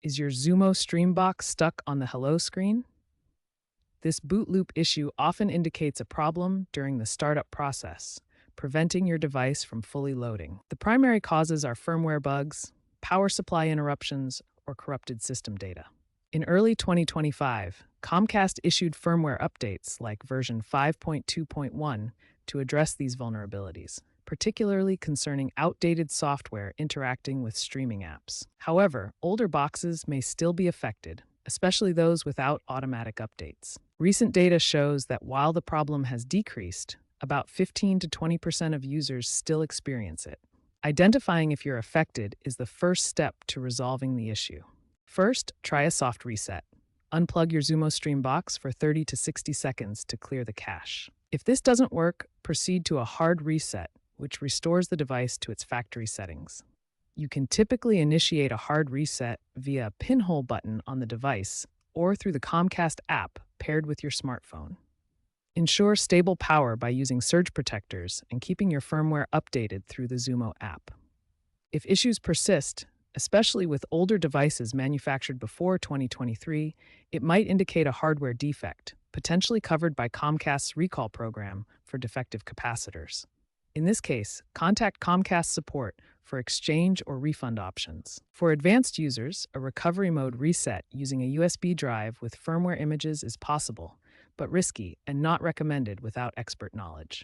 Is your Xumo Stream Box stuck on the Hello screen? This boot loop issue often indicates a problem during the startup process, preventing your device from fully loading. The primary causes are firmware bugs, power supply interruptions, or corrupted system data. In early 2025, Comcast issued firmware updates like version 5.2.1 to address these vulnerabilities, particularly concerning outdated software interacting with streaming apps. However, older boxes may still be affected, especially those without automatic updates. Recent data shows that while the problem has decreased, about 15 to 20% of users still experience it. Identifying if you're affected is the first step to resolving the issue. First, try a soft reset. Unplug your Xumo Stream Box for 30 to 60 seconds to clear the cache. If this doesn't work, proceed to a hard reset, which restores the device to its factory settings. You can typically initiate a hard reset via a pinhole button on the device or through the Comcast app paired with your smartphone. Ensure stable power by using surge protectors and keeping your firmware updated through the Xumo app. If issues persist, especially with older devices manufactured before 2023, it might indicate a hardware defect, potentially covered by Comcast's recall program for defective capacitors. In this case, contact Comcast support for exchange or refund options. For advanced users, a recovery mode reset using a USB drive with firmware images is possible, but risky and not recommended without expert knowledge.